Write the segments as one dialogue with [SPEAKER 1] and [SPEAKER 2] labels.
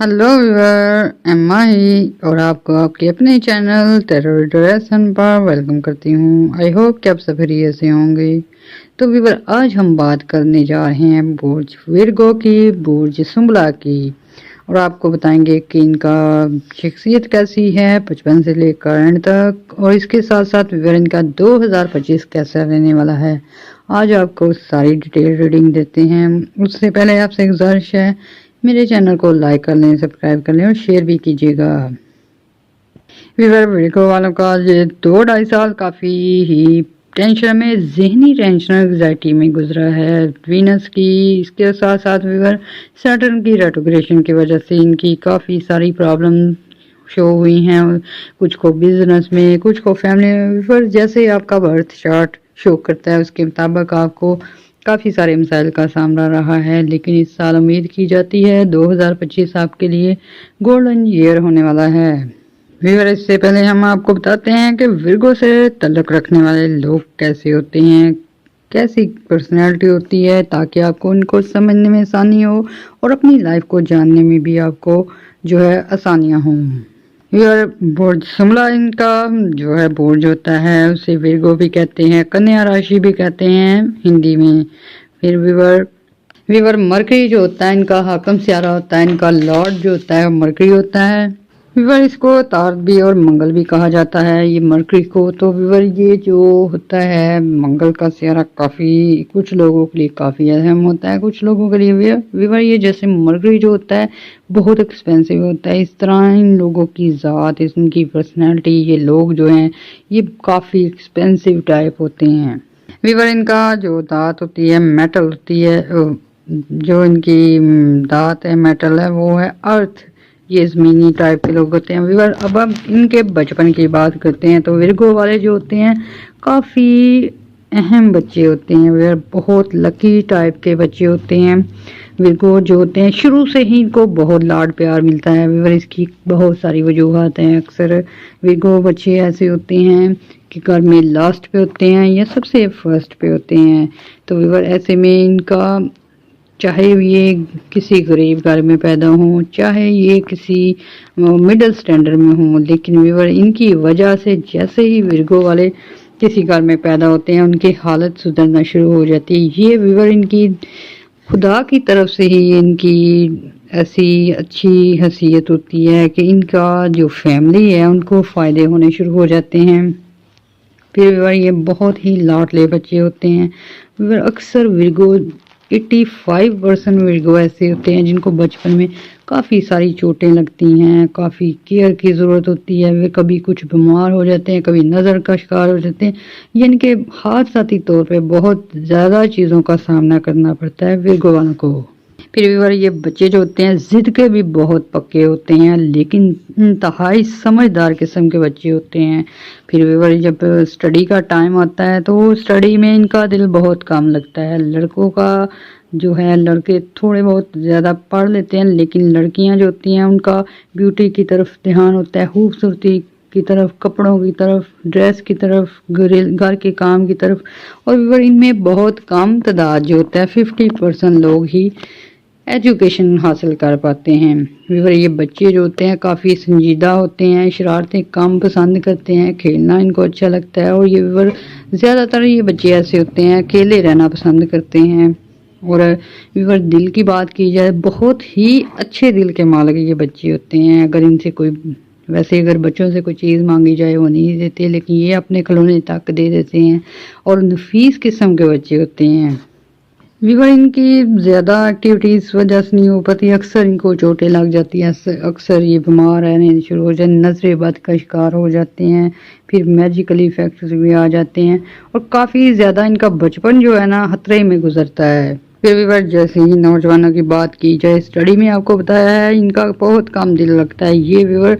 [SPEAKER 1] Hello viewer, Emma ही और आपको आपके अपने चैनल टेरर ड्यूरेशन पर वेलकम करती हूँ। आई होप कि आप सभी खैरियत से होंगे। तो व्यूअर, आज हम बात करने जा रहे हैं बुर्ज विर्गो की, बुर्ज सुंबला की, और आपको बताएंगे कि इनका शख्सियत कैसी है बचपन से लेकर एंड तक, और इसके साथ साथ व्यूअर इनका 2025 कैसा रहने वाला है। आज आपको सारी डिटेल रीडिंग देते हैं। उससे पहले आपसे एक गुजारिश है, मेरे चैनल को लाइक कर लें, सब्सक्राइब कर लें और शेयर भी कीजिएगा। व्यूअर, विर्गो वालों का ये 2-2.5 साल काफ़ी ही टेंशन में, जहनी टेंशन, एंग्जाइटी में गुजरा है वीनस की। इसके साथ साथ व्यूअर सैटर्न की रेट्रोग्रेशन की वजह से इनकी काफ़ी सारी प्रॉब्लम शो हुई हैं, कुछ को बिजनेस में, कुछ को फैमिली में। व्यूअर, जैसे आपका बर्थ चार्ट शो करता है उसके मुताबिक आपको काफ़ी सारे मसाइल का सामना रहा है, लेकिन इस साल उम्मीद की जाती है 2025 आपके लिए गोल्डन ईयर होने वाला है। व्यूअर, इससे पहले हम आपको बताते हैं कि विर्गो से ताल्लुक़ रखने वाले लोग कैसे होते हैं, कैसी पर्सनैलिटी होती है, ताकि आपको उनको समझने में आसानी हो और अपनी लाइफ को जानने में भी आपको जो है आसानियाँ हों। व्यूअर, बुर्ज सुंबला इनका जो है बुर्ज होता है, उसे विर्गो भी कहते हैं, कन्या राशि भी कहते हैं हिंदी में। फिर व्यूअर व्यूअर मरकरी जो होता है इनका हाकम सियारा होता है, इनका लॉर्ड जो होता है मरकरी होता है। व्यूअर, इसको तारक भी और मंगल भी कहा जाता है ये मरकरी को। तो व्यूअर, ये जो होता है मंगल का सियारा काफ़ी कुछ लोगों के लिए काफ़ी अहम होता है, कुछ लोगों के लिए व्यूअर ये जैसे मरकरी जो होता है बहुत एक्सपेंसिव होता है, इस तरह इन लोगों की ज़ात, इनकी पर्सनैलिटी, ये लोग जो हैं ये काफ़ी एक्सपेंसिव टाइप होते हैं। व्यूअर, इनका जो दांत होती है मेटल होती है, जो इनकी दांत है मेटल है, वो है अर्थ, ये ज़मीनी टाइप के लोग होते हैं। व्यूअर, अब हम इनके बचपन की बात करते हैं तो विर्गो वाले जो होते हैं काफ़ी अहम बच्चे होते हैं। व्यूअर, बहुत लकी टाइप के बच्चे होते हैं। विर्गो जो होते हैं शुरू से ही इनको बहुत लाड प्यार मिलता है। व्यूअर, इसकी बहुत सारी वजूहत हैं। अक्सर विर्गो बच्चे ऐसे होते हैं कि घर में लास्ट पे होते हैं या सबसे फर्स्ट पे होते हैं। तो व्यूअर, ऐसे में इनका चाहे ये किसी गरीब घर में पैदा हों, चाहे ये किसी मिडिल स्टैंडर्ड में हों, लेकिन व्यूअर इनकी वजह से जैसे ही विर्गो वाले किसी घर में पैदा होते हैं उनकी हालत सुधरना शुरू हो जाती है। ये व्यूअर इनकी खुदा की तरफ से ही इनकी ऐसी अच्छी हैसियत होती है कि इनका जो फैमिली है उनको फ़ायदे होने शुरू हो जाते हैं। फिर व्यूअर, ये बहुत ही लाडले बच्चे होते हैं। व्यूअर, अक्सर विर्गो 85% विर्गो ऐसे होते हैं जिनको बचपन में काफ़ी सारी चोटें लगती हैं, काफ़ी केयर की ज़रूरत होती है। वे कभी कुछ बीमार हो जाते हैं, कभी नज़र का शिकार हो जाते हैं, यानी कि हादसाती तौर पे बहुत ज़्यादा चीज़ों का सामना करना पड़ता है विर्गो वालों को। फिर व्यूअर, ये बच्चे जो होते हैं ज़िद के भी बहुत पक्के होते हैं, लेकिन इंतहाई समझदार किस्म के बच्चे होते हैं। फिर व्यूअर, जब स्टडी का टाइम आता है तो स्टडी में इनका दिल बहुत कम लगता है। लड़कों का जो है, लड़के थोड़े बहुत ज़्यादा पढ़ लेते हैं, लेकिन लड़कियां जो होती हैं उनका ब्यूटी की तरफ ध्यान होता है, खूबसूरती की तरफ, कपड़ों की तरफ, ड्रेस की तरफ, घर के काम की तरफ। और व्यूअर, इनमें बहुत कम तादाद जो होता है 50% लोग ही एजुकेशन हासिल कर पाते हैं। व्यूअर, ये बच्चे जो होते हैं काफ़ी संजीदा होते हैं, शरारतें कम पसंद करते हैं, खेलना इनको अच्छा लगता है। और ये व्यूअर ज़्यादातर ये बच्चे ऐसे होते हैं अकेले रहना पसंद करते हैं। और व्यूअर, दिल की बात की जाए बहुत ही अच्छे दिल के मालिक ये बच्चे होते हैं। अगर इनसे कोई वैसे अगर बच्चों से कोई चीज़ मांगी जाए वो नहीं देते, लेकिन ये अपने खिलौने तक दे देते हैं और नफीस किस्म के बच्चे होते हैं। व्यूअर, इनकी ज़्यादा एक्टिविटीज़ वजह से नहीं हो पाती, अक्सर इनको चोटें लग जाती हैं, अक्सर ये बीमार रहने शुरू हो जाते हैं, नज़रें बद का शिकार हो जाते हैं, फिर मैजिकल इफेक्ट्स भी आ जाते हैं और काफ़ी ज़्यादा इनका बचपन जो है ना खतरे में गुजरता है। फिर व्यूअर, जैसे ही नौजवानों की बात की जाए, स्टडी में आपको बताया है इनका बहुत कम दिल लगता है। ये व्यूअर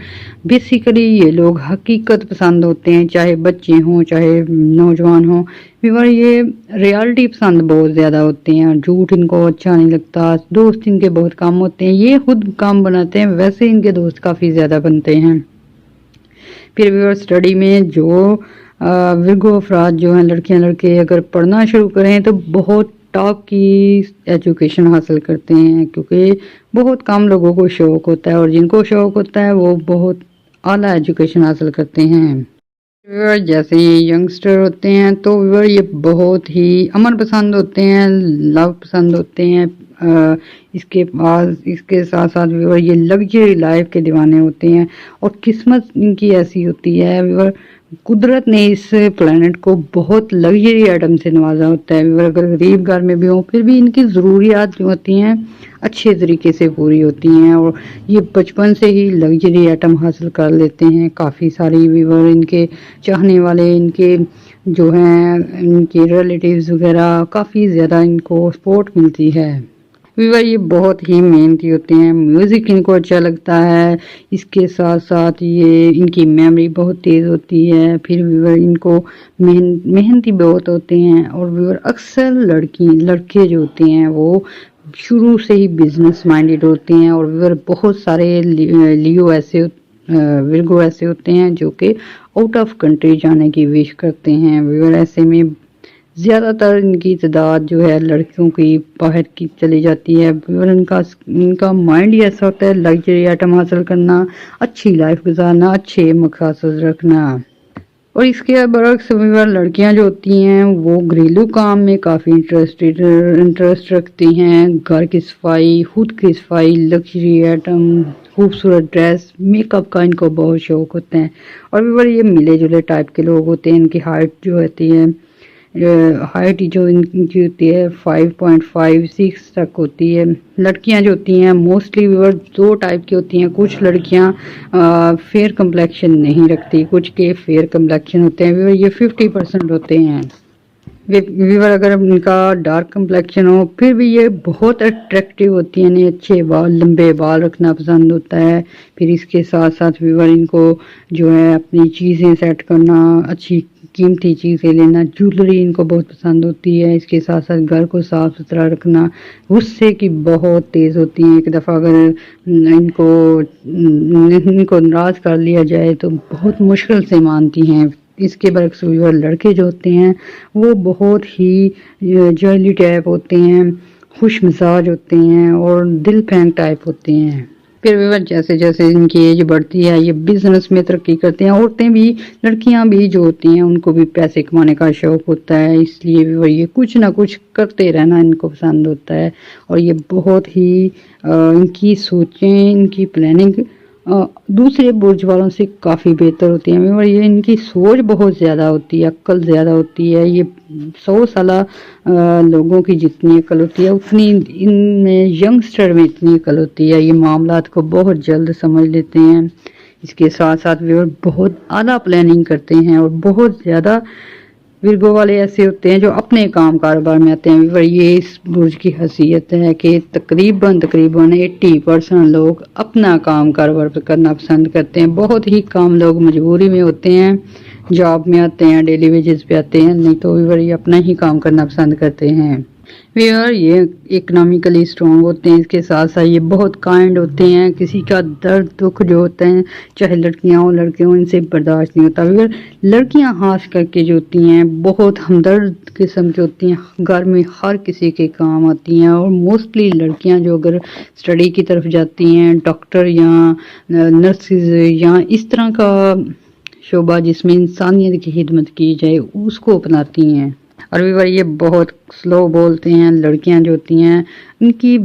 [SPEAKER 1] बेसिकली ये लोग हकीकत पसंद होते हैं, चाहे बच्चे हों चाहे नौजवान हों। व्यूअर, ये रियलिटी पसंद बहुत ज़्यादा होते हैं, झूठ इनको अच्छा नहीं लगता, दोस्त इनके बहुत कम होते हैं, ये खुद काम बनाते हैं, वैसे इनके दोस्त काफ़ी ज़्यादा बनते हैं। फिर व्यूअर, स्टडी में जो विर्गो अफराद जो हैं, लड़कियां लड़के अगर पढ़ना शुरू करें तो बहुत ٹاپ کی ایجوکیشن حاصل کرتے ہیں، کیونکہ بہت کم لوگوں کو شوق ہوتا ہے اور جن کو شوق ہوتا ہے وہ بہت اعلیٰ ایجوکیشن حاصل کرتے ہیں۔ جیسے یہ ینگسٹر ہوتے ہیں تو یہ بہت ہی امن پسند ہوتے ہیں، لو پسند ہوتے ہیں، اس کے ساتھ ساتھ یہ لگژری لائف کے دیوانے ہوتے ہیں، اور قسمت ان کی ایسی ہوتی ہے، قدرت نے اس پلانٹ کو بہت لگژری آئٹم سے نوازا ہوتا ہے۔ اگر غریب گھر میں بھی ہوں پھر بھی ان کی ضروریات جو ہوتی ہیں اچھے طریقے سے پوری ہوتی ہیں، اور یہ بچپن سے ہی لگژری آئٹم حاصل کر لیتے ہیں۔ کافی ساری ویور ان کے چاہنے والے، ان کے جو ہیں ان کے ریلیٹیوز وغیرہ کافی زیادہ ان کو سپورٹ ملتی ہے۔ ویور یہ بہت ہی محنتی ہوتے ہیں، میوزک ان کو اچھا لگتا ہے، اس کے ساتھ ساتھ یہ ان کی میموری بہت تیز ہوتی ہے، پھر ویور ان کو محنتی بہت ہوتے ہیں، اور ویور اکثر لڑکے جو ہوتے ہیں وہ شروع سے ہی بزنس مائنڈیڈ ہوتے ہیں، اور ویور بہت سارے ورگو ایسے ہوتے ہیں جو کہ آؤٹ آف کنٹری جانے کی وش کرتے ہیں۔ ویور ایسے میں زیادہ تر ان کی تعداد جو ہے لڑکیوں کی باہر کی چلی جاتی ہے، اور ان کا مائنڈ ہی ایسا ہوتا ہے لگژری آئٹم حاصل کرنا، اچھی لائف گزارنا، اچھے مقاصد رکھنا۔ اور اس کے برعکس لڑکیاں جو ہوتی ہیں وہ گھریلو کام میں کافی انٹرسٹ رکھتی ہیں، گھر کی صفائی، خود کی صفائی، لگژری آئٹم، خوبصورت ڈریس، میک اپ کا ان کو بہت شوق ہوتا ہے، اور یہ ملے جلے ٹائپ کے لوگ ہوتے ہیں۔ ان کی ہائٹ جو ہوتی ہے، ہائٹ جو ان کی ہوتی ہے 5.56 تک ہوتی ہے۔ لڑکیاں جو ہوتی ہیں موسٹلی دو ٹائپ کی ہوتی ہیں، کچھ لڑکیاں فیئر کمپلیکشن نہیں رکھتی، کچھ کے فیئر کمپلیکشن ہوتے ہیں، یہ 50% ہوتے ہیں۔ ویور اگر ان کا ڈارک کمپلیکشن ہو پھر بھی یہ بہت اٹریکٹیو ہوتی ہیں، انہیں اچھے بال، لمبے بال رکھنا پسند ہوتا ہے۔ پھر اس کے ساتھ ساتھ ویور ان کو جو ہے اپنی چیزیں سیٹ کرنا، اچھی قیمتی چیزیں لینا، جولری ان کو بہت پسند ہوتی ہے۔ اس کے ساتھ ساتھ گھر کو صاف ستھرا رکھنا، غصے کی بہت تیز ہوتی ہیں، ایک دفعہ اگر ان کو ناراض کر لیا جائے تو بہت مشکل سے مانتی ہیں۔ اس کے برعکس لڑکے جو ہوتے ہیں وہ بہت ہی جرلی ٹائپ ہوتے ہیں، خوش مزاج ہوتے ہیں، اور دل پھینک ٹائپ ہوتے ہیں۔ پھر جیسے جیسے ان کی ایج بڑھتی ہے یہ بزنس میں ترقی کرتے ہیں، عورتیں بھی، لڑکیاں بھی جو ہوتی ہیں ان کو بھی پیسے کمانے کا شوق ہوتا ہے، اس لیے یہ کچھ نہ کچھ کرتے رہنا ان کو پسند ہوتا ہے، اور یہ بہت ہی ان کی سوچیں، ان کی پلاننگ دوسرے برج والوں سے کافی بہتر ہوتی ہیں، اور یہ ان کی سوچ بہت زیادہ ہوتی ہے، عقل زیادہ ہوتی ہے۔ یہ 100 سالہ لوگوں کی جتنی عقل ہوتی ہے اتنی ان میں ینگسٹر میں اتنی عقل ہوتی ہے، یہ معاملات کو بہت جلد سمجھ لیتے ہیں۔ اس کے ساتھ ساتھ وہ بہت اعلیٰ پلاننگ کرتے ہیں، اور بہت زیادہ ورگو والے ایسے ہوتے ہیں جو اپنے کام کاروبار میں آتے ہیں۔ یہ اس برج کی خاصیت ہے کہ تقریباً 80% لوگ اپنا کام کاروبار کرنا پسند کرتے ہیں، بہت ہی کم لوگ مجبوری میں ہوتے ہیں، جاب میں آتے ہیں، ڈیلی ویجز پہ آتے ہیں، نہیں تو یہ اپنا ہی کام کرنا پسند کرتے ہیں۔ یہ اکنامیکلی اسٹرانگ ہوتے ہیں، اس کے ساتھ ساتھ یہ بہت کائنڈ ہوتے ہیں، کسی کا درد دکھ جو ہوتے ہیں چاہے لڑکیاں ہوں لڑکے ہوں ان سے برداشت نہیں ہوتا۔ لڑکیاں خاص کر کے جو ہوتی ہیں بہت ہمدرد قسم کی ہوتی ہیں، گھر میں ہر کسی کے کام آتی ہیں، اور موسٹلی لڑکیاں جو اگر اسٹڈی کی طرف جاتی ہیں، ڈاکٹر یا نرسز یا اس طرح کا شعبہ جس میں انسانیت کی خدمت کی جائے اس کو اپناتی ہیں۔ اور یہ بہت سلو بولتے ہیں، لڑکیاں جو ہوتی ہیں ان کی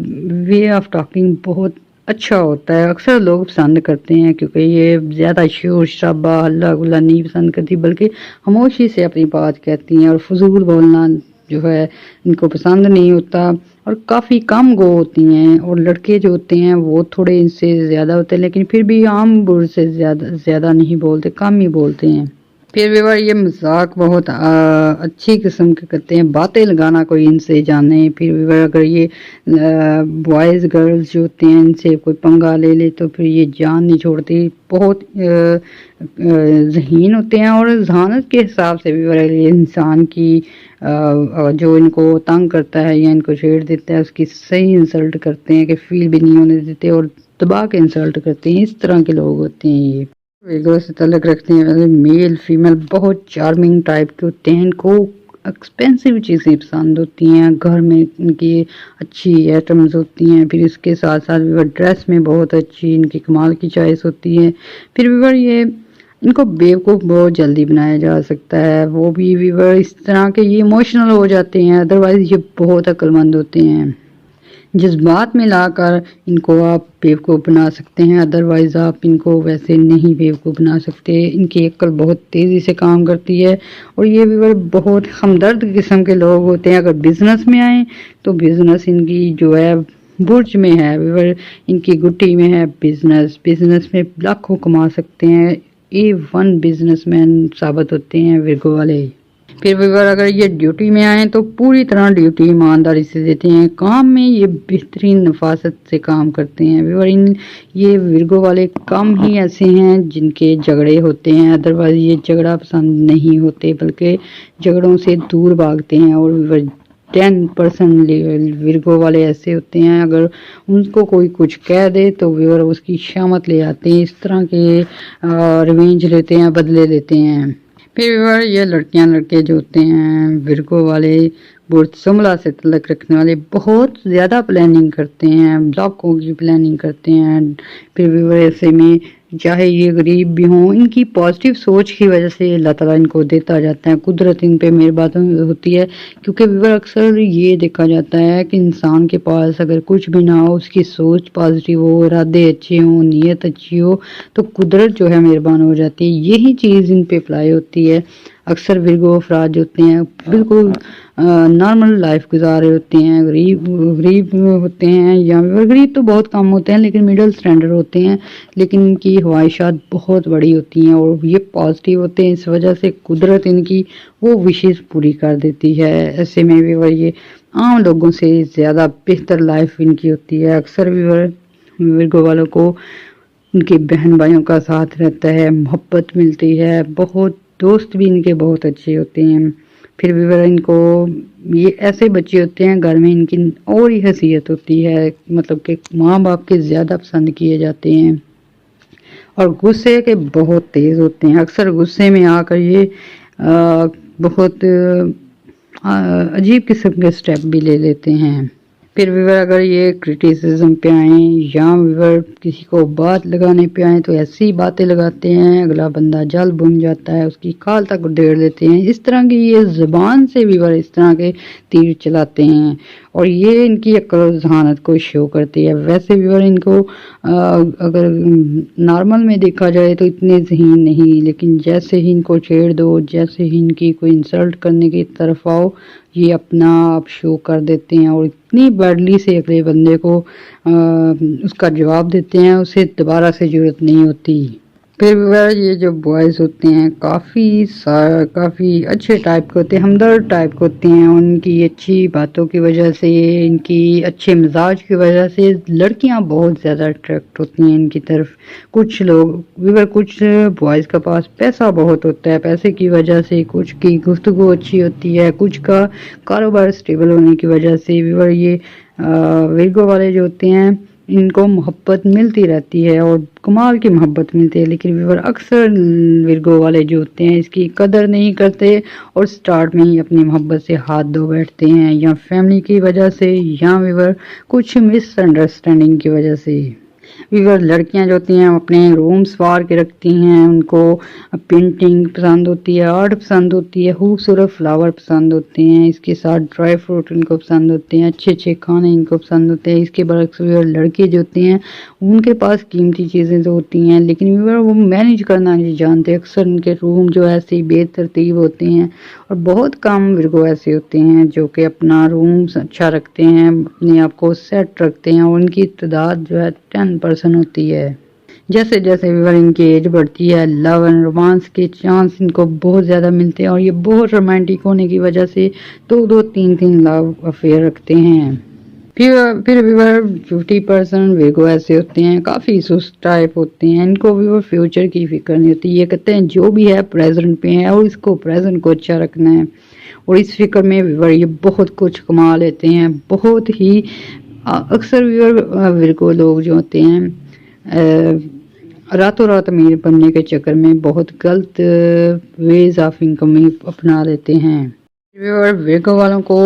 [SPEAKER 1] وے آف ٹاکنگ بہت اچھا ہوتا ہے، اکثر لوگ پسند کرتے ہیں، کیونکہ یہ زیادہ شور شرابہ ہلا گلا نہیں پسند کرتی، بلکہ خاموشی سے اپنی بات کہتی ہیں، اور فضول بولنا جو ہے ان کو پسند نہیں ہوتا، اور کافی کم گو ہوتی ہیں۔ اور لڑکے جو ہوتے ہیں وہ تھوڑے ان سے زیادہ ہوتے ہیں، لیکن پھر بھی عام برج سے زیادہ نہیں بولتے، کم ہی بولتے ہیں۔ پھر یہ مذاق بہت اچھی قسم کے کرتے ہیں، باتیں لگانا کوئی ان سے جانے۔ پھر اگر یہ بوائز گرلز جو ہوتے ہیں ان سے کوئی پنگا لے لے تو پھر یہ جان نہیں چھوڑتی، بہت ذہین ہوتے ہیں، اور ذہانت کے حساب سے بھی انسان کی جو ان کو تنگ کرتا ہے یا ان کو چھیڑ دیتا ہے اس کی صحیح انسلٹ کرتے ہیں کہ فیل بھی نہیں ہونے دیتے، اور دبا کے انسلٹ کرتے ہیں، اس طرح کے لوگ ہوتے ہیں۔ یہ ویگو سے تعلق رکھتے ہیں، میل فیمیل بہت چارمنگ ٹائپ کے ہوتے ہیں، ان کو ایکسپینسو چیزیں پسند ہوتی ہیں، گھر میں ان کی اچھی آئٹمز ہوتی ہیں، پھر اس کے ساتھ ساتھ ویور ڈریس میں بہت اچھی ان کی کمال کی چوائس ہوتی ہے۔ پھر ویور یہ ان کو بیوقوف بہت جلدی بنایا جا سکتا ہے، وہ بھی ویور اس طرح کے یہ ایموشنل ہو جاتے ہیں، ادروائز یہ بہت عقل مند ہوتے ہیں۔ جذبات میں لا کر ان کو آپ بیوقوف بنا سکتے ہیں، ادروائز آپ ان کو ویسے نہیں بیوقوف بنا سکتے۔ ان کی عقل بہت تیزی سے کام کرتی ہے اور یہ ویور بہت ہمدرد قسم کے لوگ ہوتے ہیں۔ اگر بزنس میں آئیں تو بزنس ان کی جو ہے برج میں ہے، ویور ان کی گٹی میں ہے، بزنس میں لاکھوں کما سکتے ہیں، A1 بزنس مین ثابت ہوتے ہیں ورگو والے۔ پھر ویور اگر یہ ڈیوٹی میں آئیں تو پوری طرح ڈیوٹی ایمانداری سے دیتے ہیں، کام میں یہ بہترین نفاست سے کام کرتے ہیں۔ ویور یہ ورگو والے کم ہی ایسے ہیں جن کے جھگڑے ہوتے ہیں، ادروائز یہ جھگڑا پسند نہیں ہوتے بلکہ جھگڑوں سے دور بھاگتے ہیں۔ اور ویور 10% ورگو والے ایسے ہوتے ہیں، اگر ان کو کوئی کچھ کہہ دے تو ویور اس کی شامت لے آتے ہیں، اس طرح کے ریونج لیتے ہیں، بدلے لیتے ہیں۔ پھر ویور یہ لڑکیاں لڑکے جو ہوتے ہیں ورگو والے برج سملا سے تعلق رکھنے والے بہت زیادہ پلاننگ کرتے ہیں، لاکھوں کی پلاننگ کرتے ہیں۔ پھر ویور ایسے میں چاہے یہ غریب بھی ہوں، ان کی پازیٹیو سوچ کی وجہ سے اللہ تعالیٰ ان کو دیتا جاتا ہے، قدرت ان پہ مہربان ہوتی ہے، کیونکہ ویور اکثر یہ دیکھا جاتا ہے کہ انسان کے پاس اگر کچھ بھی نہ ہو، اس کی سوچ پازیٹیو ہو، ارادے اچھے ہوں، نیت اچھی ہو تو قدرت جو ہے مہربان ہو جاتی ہے۔ یہی چیز ان پہ اپلائی ہوتی ہے۔ اکثر ورگو افراد جو ہوتے ہیں بالکل نارمل لائف گزارے ہوتے ہیں، غریب ہوتے ہیں، یا غریب تو بہت کم ہوتے ہیں لیکن مڈل اسٹینڈرڈ ہوتے ہیں، لیکن ان کی خواہشات بہت بڑی ہوتی ہیں اور یہ پازیٹیو ہوتے ہیں، اس وجہ سے قدرت ان کی وہ وشز پوری کر دیتی ہے۔ ایسے میں بھی یہ عام لوگوں سے زیادہ بہتر لائف ان کی ہوتی ہے۔ اکثر ورگو والوں کو ان کے بہن بھائیوں کا ساتھ رہتا ہے، محبت ملتی ہے، بہت دوست بھی ان کے بہت اچھے ہوتے ہیں۔ پھر ویور ان کو یہ ایسے بچے ہوتے ہیں گھر میں ان کی اور ہی حیثیت ہوتی ہے، مطلب کہ ماں باپ کے زیادہ پسند کیے جاتے ہیں اور غصے کے بہت تیز ہوتے ہیں۔ اکثر غصے میں آ کر یہ بہت عجیب قسم کے سٹیپ بھی لے لیتے ہیں۔ پھر ویور اگر یہ کرٹیسزم پہ آئیں یا ویور کسی کو بات لگانے پہ آئیں تو ایسی باتیں لگاتے ہیں اگلا بندہ جل بن جاتا ہے، اس کی کال تک ڈیڑھ دیتے ہیں۔ اس طرح کی یہ زبان سے ویور اس طرح کے تیر چلاتے ہیں اور یہ ان کی عقل و ذہانت کو شو کرتی ہے۔ ویسے ویور ان کو اگر نارمل میں دیکھا جائے تو اتنے ذہین نہیں، لیکن جیسے ہی ان کو چھیڑ دو، جیسے ہی ان کی کوئی انسلٹ کرنے کی طرف آؤ، یہ اپنا آپ شو کر دیتے ہیں اور اتنی بیڈلی سے اگلے بندے کو اس کا جواب دیتے ہیں، اسے دوبارہ سے ضرورت نہیں ہوتی۔ پھر یہ جو بوائز ہوتے ہیں کافی اچھے ٹائپ کے ہوتے ہیں، ہمدرد ٹائپ کے ہوتے ہیں، ان کی اچھی باتوں کی وجہ سے، ان کی اچھے مزاج کی وجہ سے لڑکیاں بہت زیادہ اٹریکٹ ہوتی ہیں ان کی طرف۔ کچھ بوائز کا پاس پیسہ بہت ہوتا ہے، پیسے کی وجہ سے کچھ کی گفتگو اچھی ہوتی ہے، کچھ کا کاروبار سٹیبل ہونے کی وجہ سے یہ ورگو والے جو ہوتے ہیں ان کو محبت ملتی رہتی ہے اور کمال کی محبت ملتی ہے، لیکن ویور اکثر ورگو والے جو ہوتے ہیں اس کی قدر نہیں کرتے اور سٹارٹ میں ہی اپنی محبت سے ہاتھ دھو بیٹھتے ہیں، یا فیملی کی وجہ سے یا ویور کچھ مس انڈرسٹینڈنگ کی وجہ سے۔ ویور لڑکیاں جو ہوتی ہیں اپنے روم سوار کے رکھتی ہیں، ان کو پینٹنگ پسند ہوتی ہے، آرٹ پسند ہوتی ہے، خوبصورت فلاور پسند ہوتے ہیں، اس کے ساتھ ڈرائی فروٹ ان کو پسند ہوتے ہیں، اچھے اچھے کھانے ان کو پسند ہوتے ہیں۔ اس کے برعکس ویور لڑکے جو ہوتے ہیں ان کے پاس قیمتی چیزیں تو ہوتی ہیں لیکن ویور وہ مینیج کرنا نہیں جانتے، اکثر ان کے روم جو ایسے بے ترتیب ہوتے ہیں اور بہت کم ورگو ایسے ہوتے ہیں جو کہ اپنا روم اچھا رکھتے ہیں، اپنے آپ کو سیٹ رکھتے ہیں، اور ان کی تعداد جو ہے 10% ہوتی ہے۔ جیسے جیسے ویور ان کی ایج بڑھتی ہے، لو اینڈ رومانس کے چانس ان کو بہت زیادہ ملتے ہیں اور یہ بہت رومانٹک ہونے کی وجہ سے 2-3 لو افیئر رکھتے ہیں۔ پھر ویور 50% ویگو ایسے ہوتے ہیں کافی سست ٹائپ ہوتے ہیں، ان کو ویور فیوچر کی فکر نہیں ہوتی، یہ کہتے ہیں جو بھی ہے پریزنٹ پہ ہے اور اس کو پریزنٹ کو اچھا رکھنا ہے، اور اس فکر میں ویور یہ بہت کچھ کما لیتے ہیں۔ بہت ہی اکثر ورگو لوگ جو ہوتے ہیں راتوں رات امیر بننے کے چکر میں بہت غلط ویز آف انکم اپنا لیتے ہیں۔ और वीगो वालों को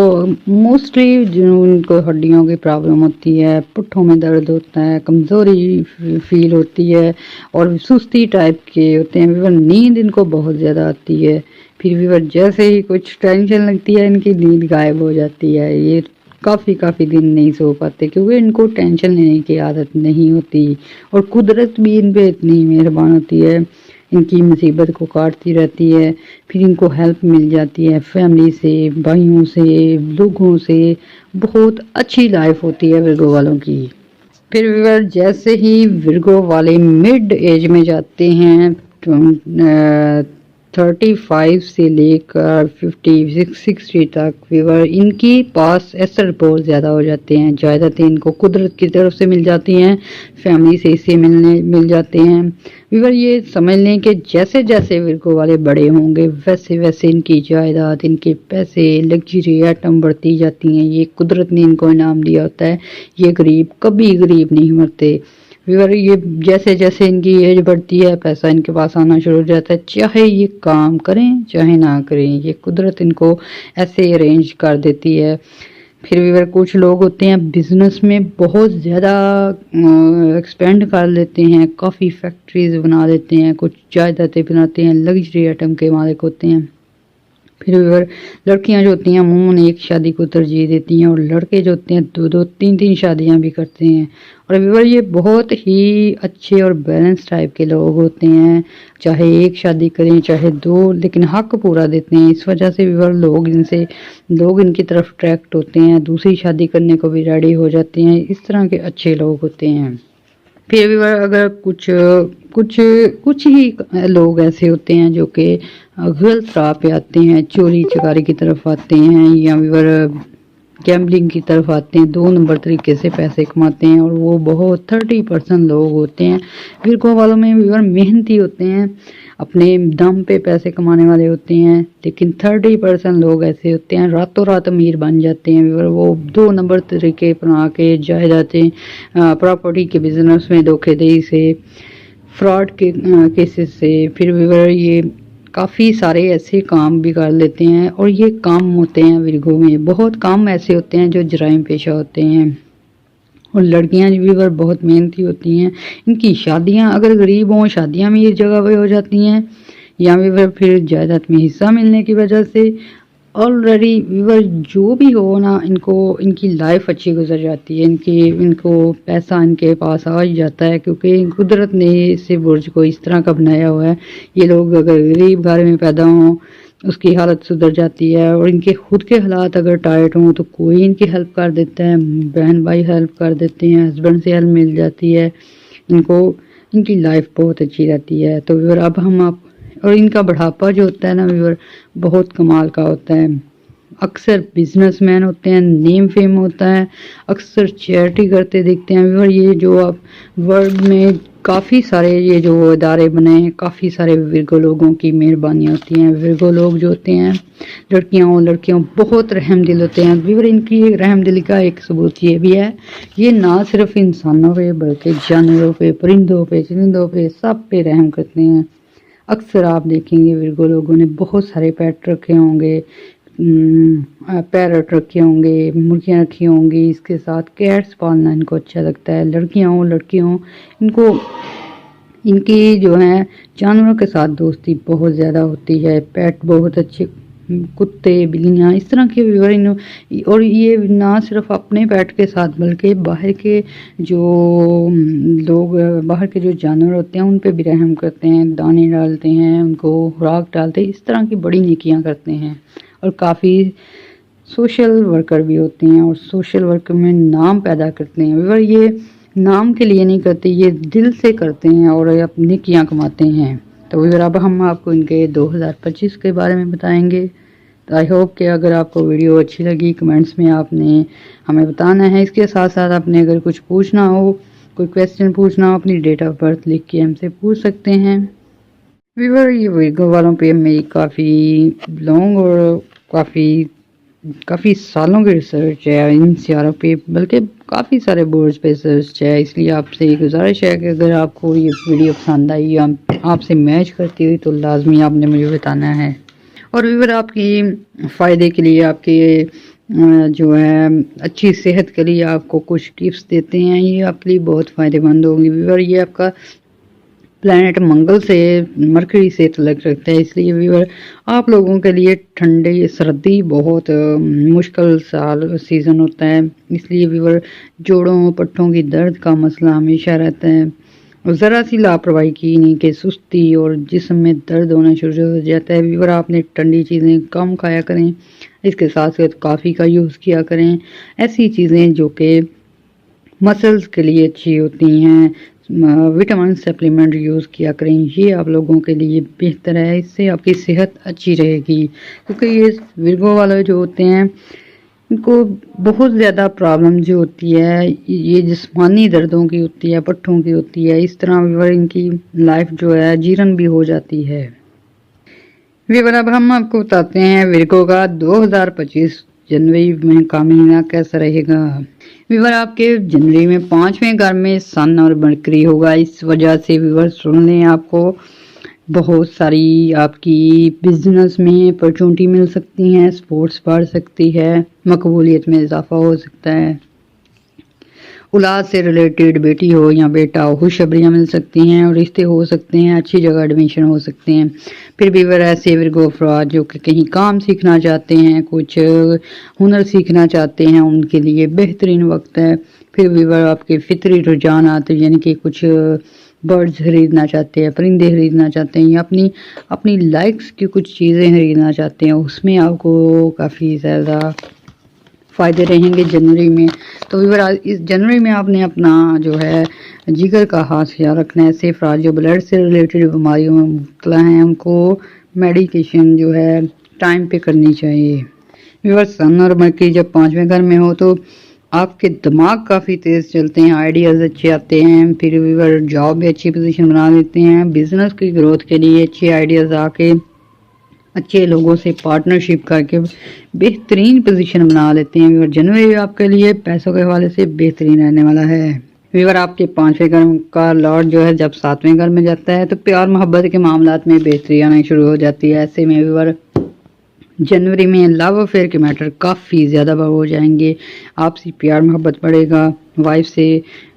[SPEAKER 1] मोस्टली जो उनको हड्डियों की प्रॉब्लम होती है, पुट्ठों में दर्द होता है, कमज़ोरी फील होती है और सुस्ती टाइप के होते हैं। वीवर नींद इनको बहुत ज़्यादा आती है। फिर वीवर जैसे ही कुछ टेंशन लगती है इनकी नींद गायब हो जाती है। ये काफ़ी दिन नहीं सो पाते क्योंकि इनको टेंशन लेने की आदत नहीं होती और कुदरत भी इन पे इतनी मेहरबान होती है, इनकी मुसीबत को काटती रहती है। फिर इनको हेल्प मिल जाती है फैमिली से, भाइयों से, लोगों से। बहुत अच्छी लाइफ होती है विर्गो वालों की। फिर विवर जैसे ही विर्गो वाले मिड एज में जाते हैं, 35 से लेकर 50-60 तक विवर इनकी पास एसेट बहुत ज़्यादा हो जाते हैं। जायदादें इनको कुदरत की तरफ से मिल जाती हैं, फैमिली से इसे मिल जाते हैं। विवर ये समझ लें कि जैसे जैसे विर्गो वाले बड़े होंगे वैसे वैसे इनकी जायदाद, इनके पैसे, लग्जरी आइटम बढ़ती जाती हैं। ये कुदरत ने इनको इनाम दिया होता है। ये गरीब कभी गरीब नहीं मरते। विवर ये जैसे जैसे इनकी एज बढ़ती है पैसा इनके पास आना शुरू हो जाता है, चाहे ये काम करें चाहे ना करें, ये कुदरत इनको ऐसे अरेंज कर देती है। फिर विवर कुछ लोग होते हैं बिजनेस में बहुत ज़्यादा एक्सपेंड कर लेते हैं, काफ़ी फैक्ट्रीज बना देते हैं, कुछ जायदादें बनाते हैं, लग्जरी आइटम के मालिक होते हैं। फिर विवर लड़कियां जो होती हैं अमूमन एक शादी को तरजीह देती हैं और लड़के जो होते हैं 2-3 शादियां भी करते हैं। और विवर ये बहुत ही अच्छे और बैलेंस टाइप के लोग होते हैं, चाहे एक शादी करें चाहे 2, लेकिन हक पूरा देते हैं। इस वजह से विवर लोग इनकी तरफ अट्रैक्ट होते हैं, दूसरी शादी करने को भी रेडी हो जाते हैं। इस तरह के अच्छे लोग होते हैं। फिर भी अगर कुछ ही लोग ऐसे होते हैं जो कि गलत राह पे आते हैं, चोरी चकारी की तरफ आते हैं या विवर गैम्बलिंग की तरफ आते हैं, 2 नंबर तरीके से पैसे कमाते हैं और वो बहुत 30% लोग होते हैं। विर्गो वालों में विवर मेहनती होते हैं, अपने दम पे पैसे कमाने वाले होते हैं, लेकिन 30% लोग ऐसे होते हैं रातों रात अमीर बन जाते हैं। विवर वो 2 नंबर तरीके बना के जायदादें, प्रॉपर्टी के बिजनेस में धोखेधड़ी से, फ्रॉड के केसेस से, फिर विवर ये काफ़ी सारे ऐसे काम भी कर लेते हैं। और ये काम होते हैं विर्गो में बहुत काम ऐसे होते हैं जो जराइम पेशा होते हैं। और लड़कियां भी बहुत मेहनती होती हैं। इनकी शादियां अगर गरीब हों शादियां भी इस जगह पे हो जाती हैं, या फिर जायदाद में हिस्सा मिलने की वजह से ऑलरेडी विवर जो भी हो ना, इनकी लाइफ अच्छी गुजर जाती है। इनको पैसा इनके पास आ ही जाता है क्योंकि कुदरत ने इसे बुर्ज को इस तरह का बनाया हुआ है। ये लोग अगर गरीब घर में पैदा हों उसकी हालत सुधर जाती है और इनके खुद के हालात अगर टाइट हों तो कोई इनकी हेल्प कर देता है, बहन भाई हेल्प कर देते हैं, हस्बैंड से हेल्प मिल जाती है। इनकी लाइफ बहुत अच्छी रहती है। तो विवर अब और इनका बढ़ापा जो होता है ना विवर बहुत कमाल का होता है। अक्सर बिजनेसमैन होते हैं, नेम फेम होता है, अक्सर चैरिटी करते दिखते हैं विवर। ये जो आप वर्ल्ड में काफ़ी सारे ये जो इदारे बने हैं, काफ़ी सारे विर्गो लोगों की मेहरबानी होती हैं। विर्गो लोग जो होते हैं लड़कियों बहुत रहम दिल होते हैं विवर। इनकी रहम दिली का एक सबूत ये भी है, ये ना सिर्फ इंसानों पे बल्कि जानवरों पे, परिंदों पे, चरिंदों पे, सब पे रहम करते हैं। अक्सर आप देखेंगे विर्गो लोगों ने बहुत सारे पेट रखे होंगे, पैरट रखे होंगे, मुर्गियाँ रखी होंगी, इसके साथ कैट्स पालना इनको अच्छा लगता है। लड़कियों इनको इनकी जो है जानवरों के साथ दोस्ती बहुत ज़्यादा होती है। पेट बहुत अच्छे, कुत्ते, बिल्लियाँ, इस तरह के विवर। और ये ना सिर्फ अपने पेट के साथ बल्कि बाहर के जो जानवर होते हैं उन पे भी रहम करते हैं, दाने डालते हैं, उनको खुराक डालते हैं, इस तरह की बड़ी नेकियां करते हैं। और काफ़ी सोशल वर्कर भी होते हैं और सोशल वर्कर में नाम पैदा करते हैं विवर। ये नाम के लिए नहीं करते, ये दिल से करते हैं और अपनी नेकियां कमाते हैं। तो विवर अब हम आपको इनके 2025 के बारे में बताएंगे। तो आई होप कि अगर आपको वीडियो अच्छी लगी कमेंट्स में आपने हमें बताना है। इसके साथ साथ आपने अगर कुछ पूछना हो, कोई क्वेश्चन पूछना हो, अपनी डेट ऑफ बर्थ लिख के हमसे पूछ सकते हैं। विवर ये विर्गो वालों पे मेरी काफ़ी लॉन्ग और काफ़ी सालों की रिसर्च है इन सियारों पे, बल्कि काफ़ी सारे बोर्ड्स पे रिसर्च है। इसलिए आपसे एक गुजारिश है कि अगर आपको ये वीडियो पसंद आई या आपसे मैच करती हुई तो लाजमी आपने मुझे बताना है। اور ویور آپ کی فائدے کے لیے، آپ کے جو ہے اچھی صحت کے لیے آپ کو کچھ ٹپس دیتے ہیں، یہ آپ کے لیے بہت فائدے مند ہوگی ویور۔ یہ آپ کا پلانٹ منگل سے مرکری سے تعلق رکھتا ہے، اس لیے ویور آپ لوگوں کے لیے ٹھنڈی سردی بہت مشکل سیزن ہوتا ہے، اس لیے ویور جوڑوں پٹھوں کی درد کا مسئلہ ہمیشہ رہتا ہے، اور ذرا سی لاپرواہی کی نہیں کہ سستی اور جسم میں درد ہونا شروع ہو جاتا ہے۔ ویور آپ نے ٹھنڈی چیزیں کم کھایا کریں، اس کے ساتھ ساتھ کافی کا یوز کیا کریں، ایسی چیزیں جو کہ مسلز کے لیے اچھی ہوتی ہیں، وٹامن سپلیمنٹ یوز کیا کریں، یہ آپ لوگوں کے لیے بہتر ہے، اس سے آپ کی صحت اچھی رہے گی، کیونکہ یہ ورگو والے جو ہوتے ہیں ان کو بہت زیادہ پرابلم جو ہوتی ہے یہ جسمانی دردوں کی ہوتی ہے، پٹھوں کی ہوتی ہے، اس طرح ویور ان کی لائف جو ہے جیرن بھی ہو جاتی ہے۔ ویور اب ہم آپ کو بتاتے ہیں ورگو کا 2025 جنوری میں کا مہینہ کیسا رہے گا۔ ویور آپ کے جنوری میں 5ویں گھر میں سن اور مرکری ہوگا، اس وجہ سے ویور سن لیں آپ کو بہت ساری آپ کی بزنس میں اپرچونٹی مل سکتی ہیں، سپورٹس بڑھ سکتی ہے، مقبولیت میں اضافہ ہو سکتا ہے، اولاد سے ریلیٹڈ بیٹی ہو یا بیٹا ہو خوشخبریاں مل سکتی ہیں، اور رشتے ہو سکتے ہیں، اچھی جگہ ایڈمیشن ہو سکتے ہیں۔ پھر بھی ویور ایسے ورگو افراد جو کہ کہیں کام سیکھنا چاہتے ہیں، کچھ ہنر سیکھنا چاہتے ہیں، ان کے لیے بہترین وقت ہے۔ پھر ویور آپ کے فطری رجحانات یعنی کہ کچھ برڈز خریدنا چاہتے ہیں، پرندے خریدنا چاہتے ہیں، یا اپنی لائکس کی کچھ چیزیں خریدنا چاہتے ہیں، اس میں آپ کو کافی زیادہ فائدے رہیں گے جنوری میں۔ تو ویور اس جنوری میں آپ نے اپنا جو ہے جگر کا خاص خیال رکھنا ہے، ایسے افراد جو بلڈ سے ریلیٹڈ بیماریوں میں مبتلا ہیں ان کو میڈیکیشن جو ہے ٹائم پہ کرنی چاہیے۔ ویور سن اور مرکری جب 5ویں گھر میں ہو تو آپ کے دماغ کافی تیز چلتے ہیں، آئیڈیاز اچھے آتے ہیں، پھر ویور جاب میں اچھی پوزیشن بنا لیتے ہیں، بزنس کی گروتھ کے لیے اچھے آئیڈیاز آ کے اچھے لوگوں سے پارٹنرشپ کر کے بہترین پوزیشن بنا لیتے ہیں۔ ویور جنوری آپ کے لیے پیسوں کے حوالے سے بہترین رہنے والا ہے۔ ویور آپ کے 5ویں گھر کا لارڈ جو ہے جب 7ویں گھر میں جاتا ہے تو پیار محبت کے معاملات میں بہتری آنا شروع ہو جاتی ہے، ایسے میں ویور جنوری میں لو افیئر کے میٹر کافی زیادہ بڑھ ہو جائیں گے، آپسی پیار محبت بڑھے گا، وائف سے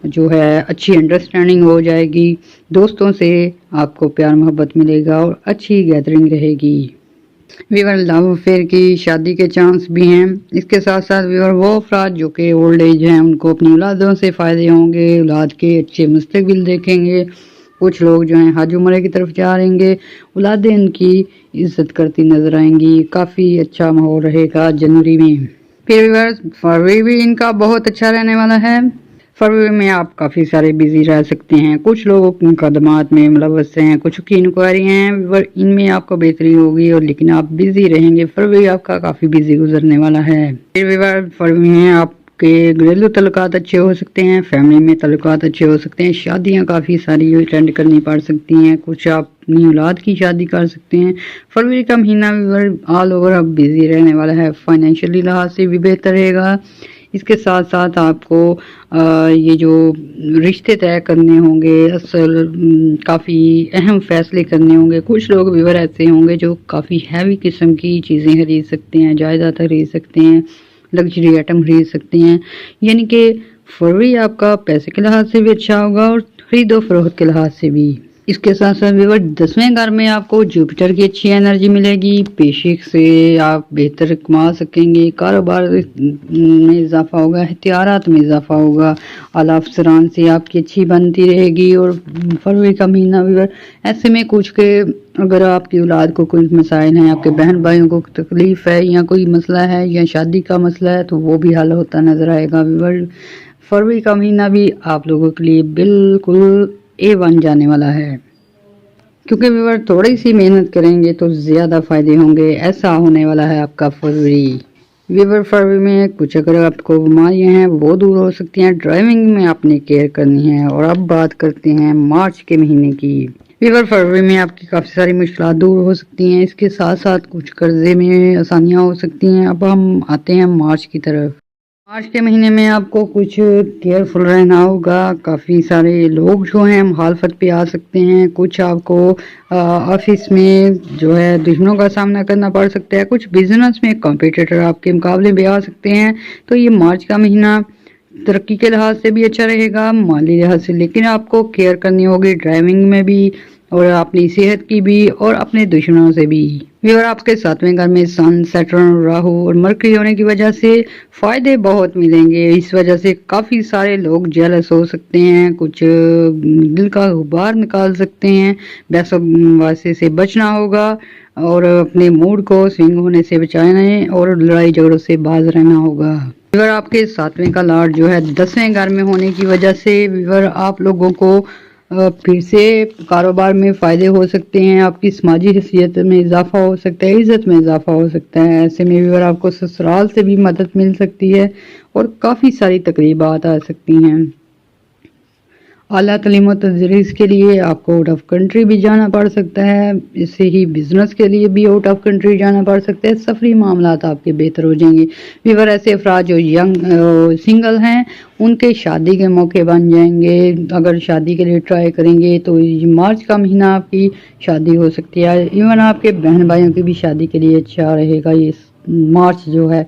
[SPEAKER 1] جو ہے اچھی انڈرسٹینڈنگ ہو جائے گی، دوستوں سے آپ کو پیار محبت ملے گا اور اچھی گیدرنگ رہے گی۔ ویور لو افیئر کی شادی کے چانس بھی ہیں، اس کے ساتھ ساتھ ویور وہ افراد جو کہ اولڈ ایج ہیں ان کو اپنی اولادوں سے فائدے ہوں گے، اولاد کے اچھے مستقبل دیکھیں گے، کچھ لوگ جو ہیں حج عمرے کی طرف جا رہیں گے، اولادیں ان کی عزت کرتی نظر آئیں گی، کافی اچھا ماحول رہے گا جنوری میں۔ پھر ویور فروری بھی ان کا بہت اچھا رہنے والا ہے، فروری میں آپ کافی سارے بزی رہ سکتے ہیں، کچھ لوگ مقدمات میں ملوث ہیں، کچھ کی انکوائری ہیں، ان میں آپ کو بہتری ہوگی اور لیکن آپ بزی رہیں گے، فروری آپ کا کافی بزی گزرنے والا ہے۔ پھر فروری میں آپ کے گھریلو تعلقات اچھے ہو سکتے ہیں، فیملی میں تعلقات اچھے ہو سکتے ہیں، شادیاں کافی ساری اٹینڈ کرنی پڑ سکتی ہیں، کچھ آپ اپنی اولاد کی شادی کر سکتے ہیں۔ فروری کا مہینہ آل اوور اب بزی رہنے والا ہے، فائنینشلی لحاظ سے بھی بہتر رہے گا، اس کے ساتھ ساتھ آپ کو یہ جو رشتے طے کرنے ہوں گے، اصل کافی اہم فیصلے کرنے ہوں گے، کچھ لوگ ویور ایسے ہوں گے جو کافی ہیوی قسم کی چیزیں خرید سکتے ہیں، جائیداد خرید سکتے ہیں، لگژری آئٹم خرید سکتے ہیں، یعنی کہ فروری آپ کا پیسے کے لحاظ سے بھی اچھا ہوگا اور خرید و فروخت کے لحاظ سے بھی۔ اس کے ساتھ ساتھ ویور 10ویں گھر میں آپ کو جوپیٹر کی اچھی انرجی ملے گی، پیشے سے آپ بہتر کما سکیں گے، کاروبار میں اضافہ ہوگا، اختیارات میں اضافہ ہوگا، اعلیٰ افسران سے آپ کی اچھی بنتی رہے گی۔ اور فروری کا مہینہ ویور ایسے میں کچھ کہ اگر آپ کی اولاد کو کوئی مسائل ہیں، آپ کے بہن بھائیوں کو تکلیف ہے یا کوئی مسئلہ ہے یا شادی کا مسئلہ ہے تو وہ بھی حل ہوتا نظر آئے گا۔ ویور فروری کا مہینہ بھی آپ لوگوں کے لیے بالکل A1 جانے والا ہے، کیونکہ ویور تھوڑی سی محنت کریں گے تو زیادہ فائدے ہوں گے، ایسا ہونے والا ہے آپ کا فروری۔ ویور فروری میں کچھ اگر آپ کو بیماریاں ہیں وہ دور ہو سکتی ہیں، ڈرائیونگ میں آپ نے کیئر کرنی ہے۔ اور اب بات کرتے ہیں مارچ کے مہینے کی۔ ویور فروری میں آپ کی کافی ساری مشکلات دور ہو سکتی ہیں، اس کے ساتھ ساتھ کچھ قرضے میں آسانیاں ہو سکتی ہیں۔ اب ہم آتے ہیں مارچ کی طرف۔ मार्च के महीने में आपको कुछ केयरफुल रहना होगा। काफ़ी सारे लोग जो हैं मुखालफत पे आ सकते हैं। कुछ आपको ऑफिस में जो है दुश्मनों का सामना करना पड़ सकता है। कुछ बिजनेस में कॉम्पिटिटर आपके मुकाबले भी आ सकते हैं। तो ये मार्च का महीना तरक्की के लिहाज से भी अच्छा रहेगा, माली लिहाज से, लेकिन आपको केयर करनी होगी ड्राइविंग में भी और अपनी सेहत की भी और अपने दुश्मनों से भी। और आपके 7वें घर में सन, सैटर्न, राहु और मरकरी होने की वजह से फायदे बहुत मिलेंगे। इस वजह से काफ़ी सारे लोग जेलस हो सकते हैं, कुछ दिल का गुबार निकाल सकते हैं। वैसे से बचना होगा और अपने मूड को स्विंग होने से बचाना है और लड़ाई झगड़ों से बाज रहना होगा। विवर आपके 7वें का लॉर्ड जो है 10वें घर में होने की वजह से विवर आप लोगों को फिर से कारोबार में फ़ायदे हो सकते हैं। आपकी समाजी हैसियत में इजाफा हो सकता है, इज़्ज़त में इजाफा हो सकता है। ऐसे में विवर आपको ससुराल से भी मदद मिल सकती है और काफ़ी सारी तकरीबात आ सकती हैं। आला तालीम और तदरीस के लिए आपको आउट ऑफ कंट्री भी जाना पड़ सकता है। इससे ही बिजनेस के लिए भी आउट ऑफ कंट्री जाना पड़ सकता है। सफरी मामलात आपके बेहतर हो जाएंगे। विवर ऐसे अफराद जो यंग सिंगल हैं उनके शादी के मौके बन जाएंगे। अगर शादी के लिए ट्राई करेंगे तो मार्च का महीना आपकी शादी हो सकती है। इवन आपके बहन भाइयों की भी शादी के लिए अच्छा रहेगा ये मार्च जो है।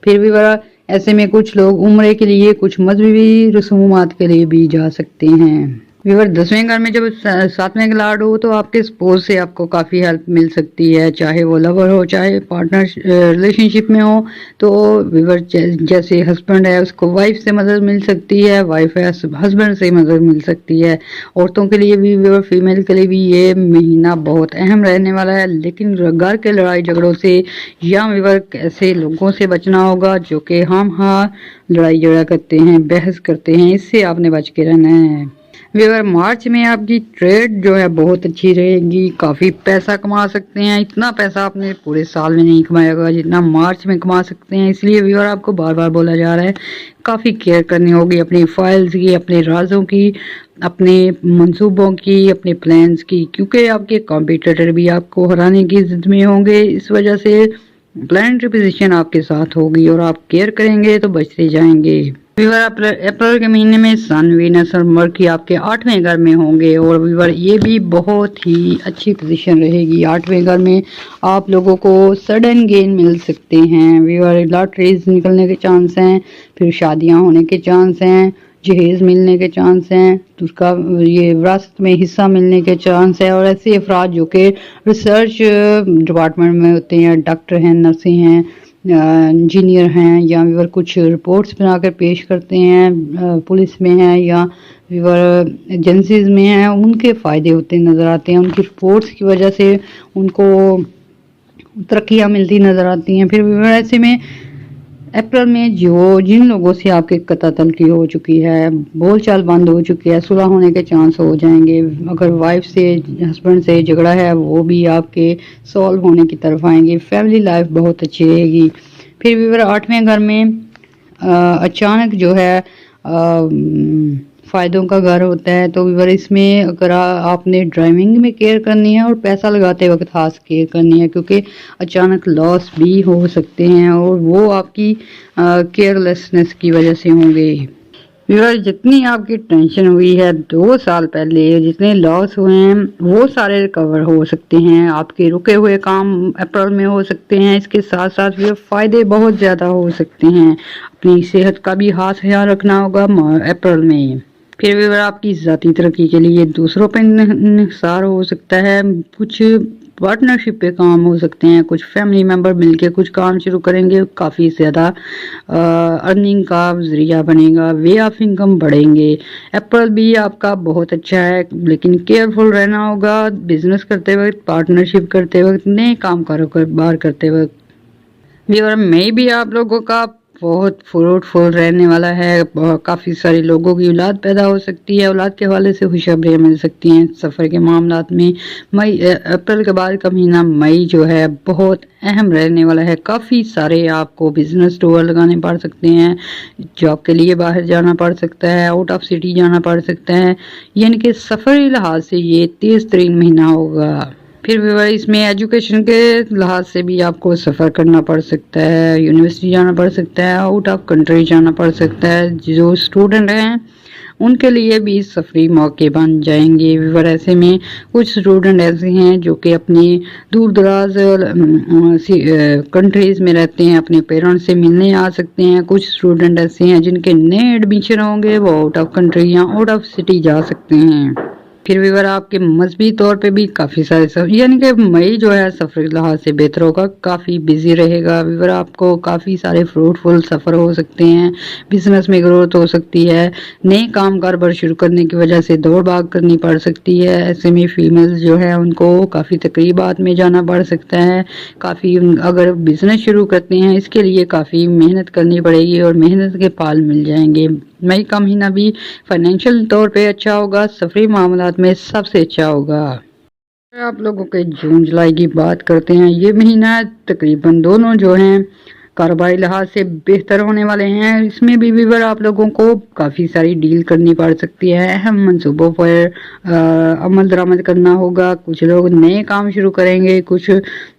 [SPEAKER 1] फिर भी बड़ा ऐसे में कुछ लोग उम्रे के लिए, कुछ मजहबी रसूमात के लिए भी जा सकते हैं। विवर 10वें घर में जब 7वें का लॉर्ड हो तो आपके स्पोर्स से आपको काफ़ी हेल्प मिल सकती है, चाहे वो लवर हो चाहे पार्टनर रिलेशनशिप में हो। तो विवर जैसे हस्बैंड है उसको वाइफ से मदद मिल सकती है, वाइफ है हस्बैंड से मदद मिल सकती है। औरतों के लिए भी विवर फीमेल के लिए भी ये महीना बहुत अहम रहने वाला है। लेकिन घर के लड़ाई झगड़ों से या विवर ऐसे लोगों से बचना होगा जो कि हम लड़ाई झगड़ा करते हैं, बहस करते हैं, इससे आपने बच के रहना है। विवर मार्च में आपकी ट्रेड जो है बहुत अच्छी रहेगी, काफ़ी पैसा कमा सकते हैं। इतना पैसा आपने पूरे साल में नहीं कमाया होगा जितना मार्च में कमा सकते हैं। इसलिए विवर आपको बार बार बोला जा रहा है काफ़ी केयर करनी होगी अपनी फाइल्स की, अपने राजों की, अपने मंसूबों की, अपने प्लान्स की, क्योंकि आपके कॉम्पिटिटर भी आपको हराने की जिद में होंगे। इस वजह से प्लानिटरी पोजीशन आपके साथ होगी और आप केयर करेंगे तो बचते जाएंगे। विवर अप्रैल के महीने में सन, वीनस और मरकरी आपके 8वें घर में होंगे और विवर ये भी बहुत ही अच्छी पोजीशन रहेगी। 8वें घर में आप लोगों को सडन गेन मिल सकते हैं। विवर लॉटरीज निकलने के चांस हैं, फिर शादियां होने के चांस हैं, जहेज मिलने के चांस हैं, तो उसका ये विरासत में हिस्सा मिलने के चांस है। और ऐसे अफराद जो कि रिसर्च डिपार्टमेंट में होते हैं, डॉक्टर हैं, नर्सें हैं, इंजीनियर हैं, या विवर कुछ रिपोर्ट्स बनाकर पेश करते हैं, पुलिस में हैं या विवर एजेंसीज में हैं, उनके फ़ायदे होते नज़र आते हैं। उनकी रिपोर्ट्स की वजह से उनको तरक्कियाँ मिलती नज़र आती हैं। फिर विवर ऐसे में अप्रैल में जिन लोगों से आपके कता तलकी हो चुकी है, बोलचाल बंद हो चुकी है, सुलह होने के चांस हो जाएंगे। अगर वाइफ से, हस्बैंड से झगड़ा है वो भी आपके सॉल्व होने की तरफ आएंगे। फैमिली लाइफ बहुत अच्छी रहेगी। फिर विवर 8वें घर में अचानक जो है फ़ायदों का घर होता है। तो विवर इसमें अगर आपने ड्राइविंग में केयर करनी है और पैसा लगाते वक्त खास केयर करनी है, क्योंकि अचानक लॉस भी हो सकते हैं और वो आपकी केयरलेसनेस की वजह से होंगे। विवर जितनी आपकी टेंशन हुई है 2 साल पहले, जितने लॉस हुए हैं वो सारे रिकवर हो सकते हैं। आपके रुके हुए काम अप्रैल में हो सकते हैं। इसके साथ साथ भी फ़ायदे बहुत ज़्यादा हो सकते हैं। अपनी सेहत का भी खास ख्याल रखना होगा अप्रैल में। फिर भी आपकी ज़ाती तरक्की के लिए दूसरों पर इंहिसार हो सकता है, कुछ पार्टनरशिप पे काम हो सकते हैं, कुछ फैमिली मेंबर मिलके कुछ काम शुरू करेंगे, काफ़ी ज़्यादा अर्निंग का ज़रिया बनेगा, वे ऑफ इनकम बढ़ेंगे। अप्रैल भी आपका बहुत अच्छा है, लेकिन केयरफुल रहना होगा बिजनेस करते वक्त, पार्टनरशिप करते वक्त, नए काम कारोबार करते वक्त। और मई भी आप लोगों का बहुत फ्रूटफुल रहने वाला है। काफ़ी सारे लोगों की औलाद पैदा हो सकती है, औलाद के हवाले से खुशखबरियाँ मिल सकती हैं सफ़र के मामलात में। मई अप्रैल के बाद का महीना मई जो है बहुत अहम रहने वाला है। काफ़ी सारे आपको बिजनेस टूर लगाने पड़ सकते हैं, जॉब के लिए बाहर जाना पड़ सकता है, आउट ऑफ सिटी जाना पड़ सकता है, यानी कि सफ़री लिहाज से ये तेज़ तरीन महीना होगा। پھر ویور اس میں ایجوکیشن کے لحاظ سے بھی آپ کو سفر کرنا پڑ سکتا ہے، یونیورسٹی جانا پڑ سکتا ہے، آؤٹ آف کنٹری جانا پڑ سکتا ہے۔ جو اسٹوڈنٹ ہیں ان کے لیے بھی سفری موقع بن جائیں گے ویور۔ ایسے میں کچھ اسٹوڈنٹ ایسے ہیں جو کہ اپنی دور دراز کنٹریز میں رہتے ہیں، اپنے پیرنٹس سے ملنے آ سکتے ہیں۔ کچھ اسٹوڈنٹ ایسے ہیں جن کے نئے ایڈمیشن ہوں گے، وہ آؤٹ آف کنٹری یا آؤٹ آف سٹی جا سکتے ہیں۔ پھر ویور آپ کے مذہبی طور پہ بھی کافی سارے سفر، یعنی کہ مئی جو ہے سفر کے لحاظ سے بہتر ہوگا، کافی بزی رہے گا ویور۔ آپ کو کافی سارے فروٹفل سفر ہو سکتے ہیں، بزنس میں گروتھ ہو سکتی ہے، نئے کام کاروبار شروع کرنے کی وجہ سے دوڑ بھاگ کرنی پڑ سکتی ہے۔ ایسے میں فیمیل جو ہے ان کو کافی تقریبات میں جانا پڑ سکتا ہے، کافی اگر بزنس شروع کرتے ہیں اس کے لیے کافی محنت کرنی پڑے گی اور محنت کے پھل مل جائیں گے۔ مئی کا مہینہ بھی فائنینشیل طور پہ اچھا ہوگا، سفری معاملات میں سب سے اچھا ہوگا۔ آپ لوگوں کے جون جولائی کی بات کرتے ہیں، یہ مہینہ تقریباً دونوں جو ہیں کاروباری لحاظ سے بہتر ہونے والے ہیں۔ اس میں بھی ویور آپ لوگوں کو کافی ساری ڈیل کرنی پڑ سکتی ہے، اہم منصوبوں پر عمل درآمد کرنا ہوگا۔ کچھ لوگ نئے کام شروع کریں گے، کچھ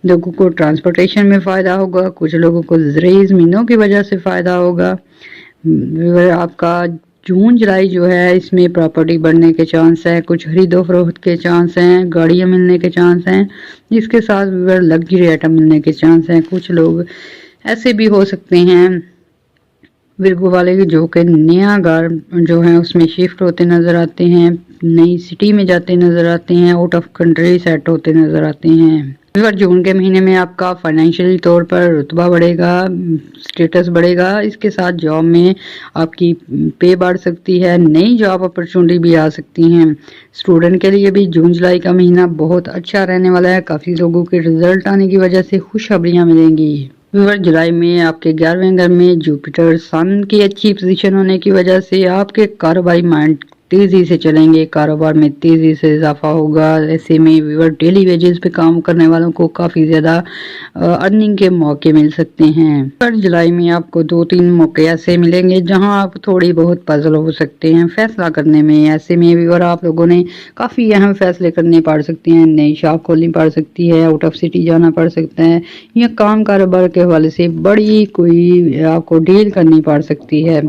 [SPEAKER 1] لوگوں کو ٹرانسپورٹیشن میں فائدہ ہوگا، کچھ لوگوں کو زرعی زمینوں کی وجہ سے فائدہ ہوگا۔ آپ کا جون جولائی جو ہے اس میں پراپرٹی بڑھنے کے چانس ہے، کچھ خرید و فروخت کے چانس ہیں، گاڑیاں ملنے کے چانس ہیں، جس کے ساتھ لگژری آئٹم ملنے کے چانس ہیں۔ کچھ لوگ ایسے بھی ہو سکتے ہیں ورگو والے جو کہ نیا گھر جو ہے اس میں شفٹ ہوتے نظر آتے ہیں، نئی سٹی میں جاتے نظر آتے ہیں، آؤٹ آف کنٹری سیٹ ہوتے نظر آتے ہیں۔ جون کے مہینے میں آپ کا فائنینشیل طور پر رتبہ بڑھے گا، سٹیٹس بڑھے گا، اس کے ساتھ جاب میں آپ کی پے بڑھ سکتی ہے، نئی جاب اپرچونٹی بھی آ سکتی ہیں۔ اسٹوڈنٹ کے لیے بھی جون جولائی کا مہینہ بہت اچھا رہنے والا ہے، کافی لوگوں کے رزلٹ آنے کی وجہ سے خوشخبریاں ملیں گی۔ جولائی میں آپ کے 11ویں گھر میں جوپیٹر سن کی اچھی پوزیشن ہونے کی وجہ سے آپ کے کاروباری مائنڈ تیزی سے چلیں گے، کاروبار میں تیزی سے اضافہ ہوگا۔ ایسے میں ویور ڈیلی ویجز پہ کام کرنے والوں کو کافی زیادہ ارننگ کے موقع مل سکتے ہیں۔ جولائی میں آپ کو 2-3 موقع ایسے ملیں گے جہاں آپ تھوڑی بہت پزل ہو سکتے ہیں فیصلہ کرنے میں۔ ایسے میں ویور آپ لوگوں نے کافی اہم فیصلے کرنے پڑ سکتے ہیں، نئی شاپ کھولنی پڑ سکتی ہے، آؤٹ آف سٹی جانا پڑ سکتا ہے، یا کام کاروبار کے حوالے سے بڑی کوئی آپ کو ڈیل کرنی پڑ سکتی ہے۔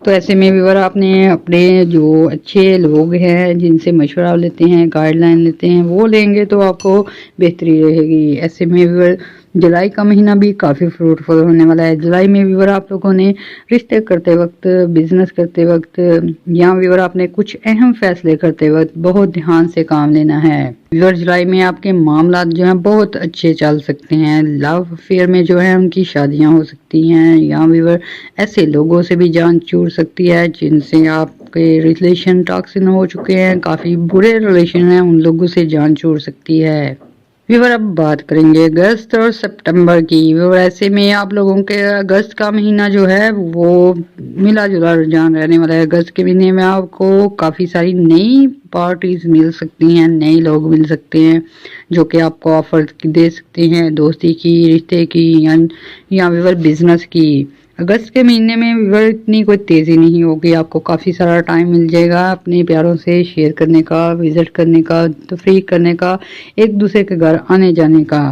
[SPEAKER 1] تو ایسے میں ویور آپ نے اپنے جو اچھے لوگ ہیں جن سے مشورہ لیتے ہیں، گائیڈ لائن لیتے ہیں، وہ لیں گے تو آپ کو بہتری رہے گی۔ ایسے میں ویور جولائی کا مہینہ بھی کافی فروٹفل ہونے والا ہے۔ جولائی میں ویور آپ لوگوں نے رشتے کرتے وقت، بزنس کرتے وقت یا ویور آپ نے کچھ اہم فیصلے کرتے وقت بہت دھیان سے کام لینا ہے۔ ویور جولائی میں آپ کے معاملات جو ہیں بہت اچھے چل سکتے ہیں، لو افیئر میں جو ہے ان کی شادیاں ہو سکتی ہیں، یا ویور ایسے لوگوں سے بھی جان چھوٹ سکتی ہے جن سے آپ کے ریلیشن ٹاکسن ہو چکے ہیں، کافی برے ریلیشن ہیں، ان لوگوں سے جان چھوٹ سکتی ہے۔ ویور اب بات کریں گے اگست اور سپٹمبر کی۔ ویور ایسے میں آپ لوگوں کے اگست کا مہینہ جو ہے وہ ملا جلا رجحان رہنے والا ہے۔ اگست کے مہینے میں آپ کو کافی ساری نئی پارٹیز مل سکتی ہیں، نئے لوگ مل سکتے ہیں جو کہ آپ کو آفر دے سکتے ہیں، دوستی کی، رشتے کی یا ویور بزنس کی۔ اگست کے مہینے میں ویور اتنی کوئی تیزی نہیں ہوگی، آپ کو کافی سارا ٹائم مل جائے گا اپنے پیاروں سے شیئر کرنے کا، وزٹ کرنے کا، تفریح کرنے کا، ایک دوسرے کے گھر آنے جانے کا۔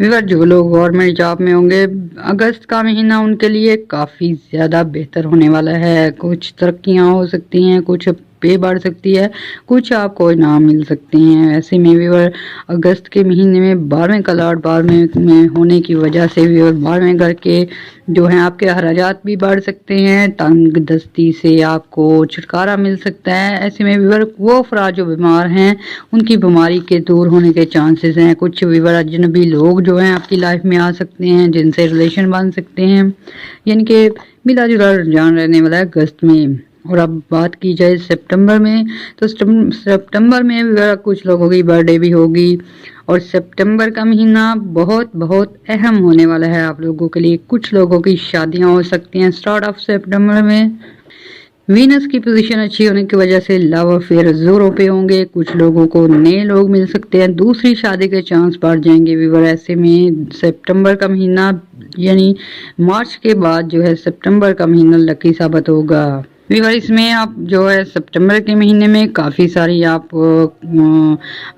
[SPEAKER 1] ویور جو لوگ گورنمنٹ جاب میں ہوں گے، اگست کا مہینہ ان کے لیے کافی زیادہ بہتر ہونے والا ہے۔ کچھ ترقیاں ہو سکتی ہیں، کچھ پے بڑھ سکتی ہے، کچھ آپ کو انعام مل سکتے ہیں۔ ایسے میں ویور اگست کے مہینے میں 12ویں کا لاڈ 12ویں میں ہونے کی وجہ سے ویور 12ویں گھر کے جو ہیں آپ کے اخراجات بھی بڑھ سکتے ہیں، تنگ دستی سے آپ کو چھٹکارا مل سکتا ہے۔ ایسے میں ویور وہ افراد جو بیمار ہیں ان کی بیماری کے دور ہونے کے چانسز ہیں۔ کچھ ویور اجنبی لوگ جو ہیں آپ کی لائف میں آ سکتے ہیں جن سے ریلیشن بن سکتے ہیں، یعنی کہ ملا جلا رجحان رہنے والا ہے اگست میں۔ اور اب بات کی جائے سپٹمبر میں، تو سپٹمبر میں کچھ لوگوں کی برتھ ڈے بھی ہوگی، اور سپٹمبر کا مہینہ بہت بہت اہم ہونے والا ہے آپ لوگوں کے لیے۔ کچھ لوگوں کی شادیاں ہو سکتی ہیں سٹارٹ آف سپٹمبر میں۔ وینس کی پوزیشن اچھی ہونے کی وجہ سے لو افیئر زوروں پہ ہوں گے، کچھ لوگوں کو نئے لوگ مل سکتے ہیں، دوسری شادی کے چانس بڑھ جائیں گے ویور۔ ایسے میں سپٹمبر کا مہینہ یعنی مارچ کے بعد جو ہے سپٹمبر کا مہینہ لکی ثابت ہوگا۔ व्यूअर इसमें आप जो है सितंबर के महीने में काफ़ी सारी आप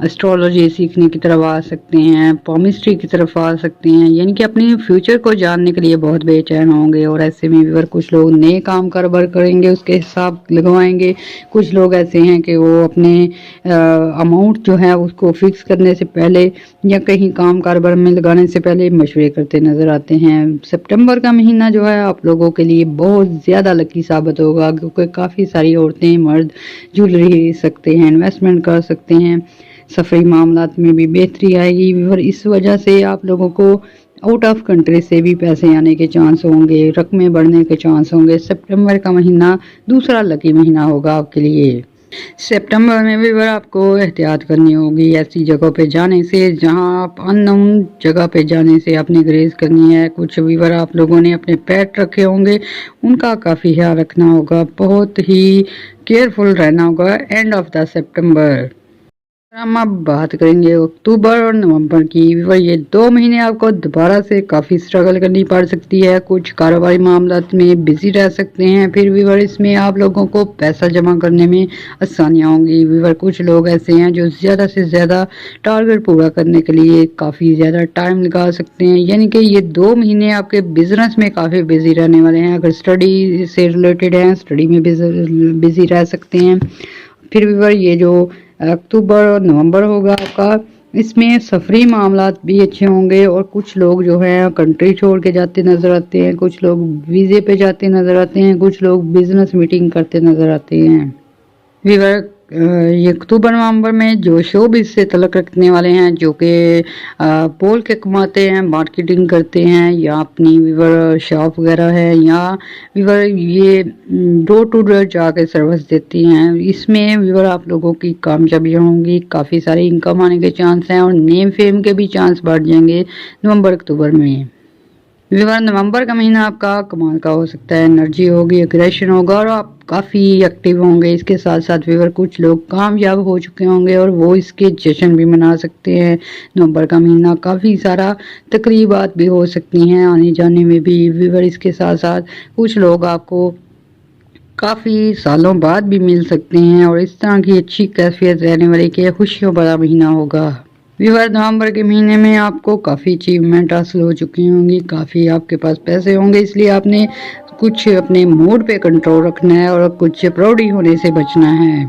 [SPEAKER 1] एस्ट्रोलॉजी सीखने की तरफ आ सकते हैं, पॉमिस्ट्री की तरफ आ सकते हैं, यानी कि अपनी फ्यूचर को जानने के लिए बहुत बेचैन होंगे। और ऐसे में व्यूअर कुछ लोग नए काम कारोबार करेंगे, उसके हिसाब लगवाएंगे। कुछ लोग ऐसे हैं कि वो अपने अमाउंट जो है उसको फिक्स करने से पहले या कहीं काम कारोबार में लगाने से पहले मशवरे करते नजर आते हैं। सितंबर का महीना जो है आप लोगों के लिए बहुत ज़्यादा लकी साबित होगा, क्योंकि काफ़ी सारी औरतें मर्द ज्वेलरी खरीद सकते हैं, इन्वेस्टमेंट कर सकते हैं, सफरी मामलात में भी बेहतरी आएगी। और इस वजह से आप लोगों को आउट ऑफ कंट्री से भी पैसे आने के चांस होंगे, रकमें बढ़ने के चांस होंगे। सितंबर का महीना दूसरा लकी महीना होगा आपके लिए। सितंबर में भी आपको एहतियात करनी होगी ऐसी जगहों पे जाने से जहां आप अननोन जगह पे जाने से आपने ग्रेज करनी है। कुछ वीवर आप लोगों ने अपने पेट रखे होंगे, उनका काफ़ी ख्याल रखना होगा, बहुत ही केयरफुल रहना होगा एंड ऑफ द सितंबर। हम अब बात करेंगे अक्टूबर और नवंबर की। ये 2 महीने आपको दोबारा से काफ़ी स्ट्रगल करनी पड़ सकती है, कुछ कारोबारी मामलात में बिजी रह सकते हैं। फिर व्यूवर इसमें आप लोगों को पैसा जमा करने में आसानियाँ होंगी। व्यूवर कुछ लोग ऐसे हैं जो ज़्यादा से ज़्यादा टारगेट पूरा करने के लिए काफ़ी ज़्यादा टाइम लगा सकते हैं, यानी कि ये 2 महीने आपके बिजनेस में काफ़ी बिजी रहने वाले हैं। अगर स्टडी से रिलेटेड हैं, स्टडी में बिजी रह सकते हैं। फिर व्यूवर ये जो अक्टूबर और नवंबर होगा आपका, इसमें सफरी मामलात भी अच्छे होंगे। और कुछ लोग जो है कंट्री छोड़ के जाते नज़र आते हैं, कुछ लोग वीज़े पे जाते नज़र आते हैं, कुछ लोग बिजनेस मीटिंग करते नज़र आते हैं। व्यूअर ये अक्टूबर नवंबर में जो शोबिज़ से तल्लुक़ रखने वाले हैं, जो कि बोल के कमाते हैं, मार्केटिंग करते हैं, या अपनी व्यूअर शॉप वगैरह है, या व्यूअर ये डोर टू डोर जाके सर्विस देती हैं, इसमें व्यूअर आप लोगों की कामयाबियाँ होंगी, काफ़ी सारी इनकम आने के चांस हैं और नेम फेम के भी चांस बढ़ जाएंगे नवंबर अक्टूबर में। व्यूअर नवंबर का महीना आपका कमाल का हो सकता है, एनर्जी होगी, एग्रेशन होगा और आप काफ़ी एक्टिव होंगे। इसके साथ साथ व्यूअर कुछ लोग कामयाब हो चुके होंगे और वो इसके जश्न भी मना सकते हैं। नवंबर का महीना काफ़ी सारा तकरीबात भी हो सकती हैं आने जाने में भी। व्यूअर इसके साथ साथ कुछ लोग आपको काफ़ी सालों बाद भी मिल सकते हैं और इस तरह की अच्छी कैफियत रहने वाली कि खुशियों भरा महीना होगा। व्यूअर नवंबर के महीने में आपको काफ़ी अचीवमेंट हासिल हो चुकी होंगी, काफ़ी आपके पास पैसे होंगे, इसलिए आपने कुछ अपने मूड पे कंट्रोल रखना है और कुछ प्राउडी होने से बचना है।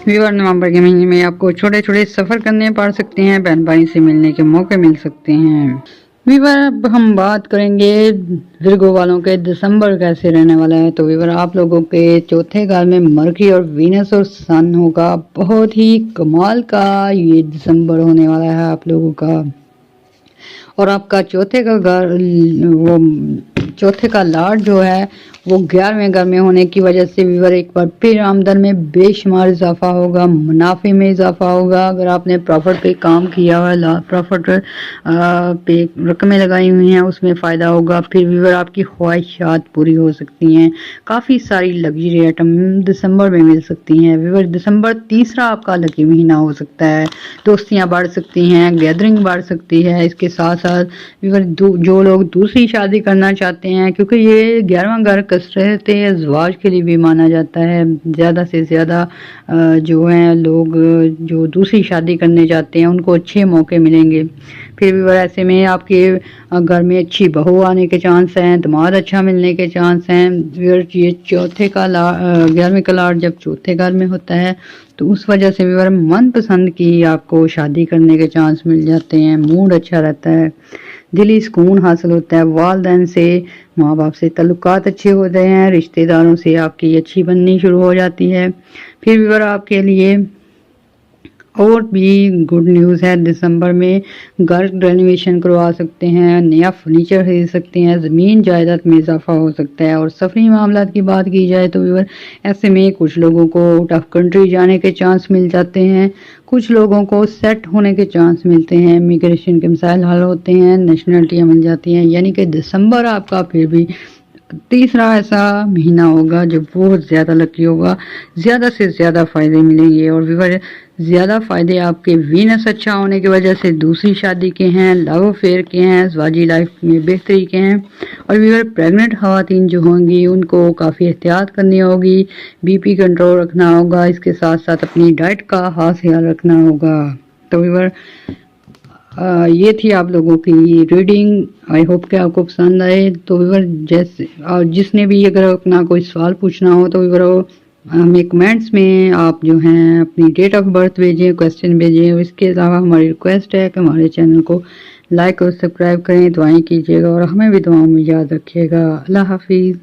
[SPEAKER 1] व्यूअर नवंबर के महीने में आपको छोटे छोटे सफ़र करने पड़ सकते हैं, बहन भाई से मिलने के मौके मिल सकते हैं। व्यूअर अब हम बात करेंगे विर्गो वालों के दिसंबर कैसे रहने वाला है। तो व्यूअर आप लोगों के चौथे घर में मरकरी और वीनस और सन होगा, बहुत ही कमाल का ये दिसंबर होने वाला है आप लोगों का। और आपका चौथे का घर, वो चौथे का लॉर्ड जो है वो 11वें घर में होने की वजह से व्यूअर एक बार फिर आमदन में बेशुमार इजाफा होगा, मुनाफे में इजाफा होगा। अगर आपने प्रॉफिट पे काम किया हुआ है, प्रॉफिट पे रकमें लगाई हुई हैं, उसमें फ़ायदा होगा। फिर व्यूअर आपकी ख्वाहिशात पूरी हो सकती हैं, काफ़ी सारी लग्जरी आइटम दिसंबर में मिल सकती हैं। व्यूअर दिसंबर तीसरा आपका लकी महीना हो सकता है, दोस्तियाँ बढ़ सकती हैं, गैदरिंग बढ़ सकती है। इसके साथ साथ व्यूअर जो लोग दूसरी शादी करना चाहते हैं, क्योंकि ये 11वां घर कसरत अज़वाज के लिए भी माना जाता है, ज़्यादा से ज़्यादा जो हैं लोग जो दूसरी शादी करने जाते हैं उनको अच्छे मौके मिलेंगे। फिर भी ऐसे में आपके घर में अच्छी बहू आने के चांस हैं, दामाद अच्छा मिलने के चांस हैं। ये चौथे का 11वें का लॉर्ड जब चौथे घर में होता है तो उस वजह से भी मनपसंद की आपको शादी करने के चांस मिल जाते हैं, मूड अच्छा रहता है, दिली सुकून हासिल होता है, वालिदैन से माँ बाप से तल्लुकात अच्छे होते हैं, रिश्तेदारों से आपकी अच्छी बननी शुरू हो जाती है। फिर भी आपके लिए और भी गुड न्यूज़ है, दिसंबर में घर रेनोवेशन करवा सकते हैं, नया फर्नीचर खरीद सकते हैं, ज़मीन जायदाद में इजाफा हो सकता है। और सफरी मामलात की बात की जाए तो व्यूअर ऐसे में कुछ लोगों को आउट ऑफ कंट्री जाने के चांस मिल जाते हैं, कुछ लोगों को सेट होने के चांस मिलते हैं, इमिग्रेशन के मसाइल हल होते हैं, नेशनलिटियाँ मिल जाती हैं। यानी कि दिसंबर आपका फिर भी तीसरा ऐसा महीना होगा जो बहुत ज़्यादा लकी होगा, ज़्यादा से ज़्यादा फ़ायदे मिलेंगे। और व्यूअर ज़्यादा फ़ायदे आपके वीनस अच्छा होने की वजह से, दूसरी शादी के हैं, लव अफेयर के हैं, ज़वाजी लाइफ में बेहतरी के हैं। और व्यूअर प्रेग्नेंट ख़वातीन जो होंगी उनको काफ़ी एहतियात करनी होगी, बीपी कंट्रोल रखना होगा, इसके साथ साथ अपनी डाइट का खास ख्याल रखना होगा। तो व्यूअर ये थी आप लोगों की रीडिंग। आई होप कि आपको पसंद आए। तो व्यूअर जैसे जिसने भी अगर अपना कोई सवाल पूछना हो तो व्यूअर हमें कमेंट्स में आप जो हैं अपनी डेट ऑफ बर्थ भेजें, क्वेश्चन भेजें। इसके अलावा हमारी रिक्वेस्ट है कि हमारे चैनल को लाइक और सब्सक्राइब करें, दुआएं कीजिएगा और हमें भी दुआओं में याद रखिएगा। अल्लाह हाफिज़।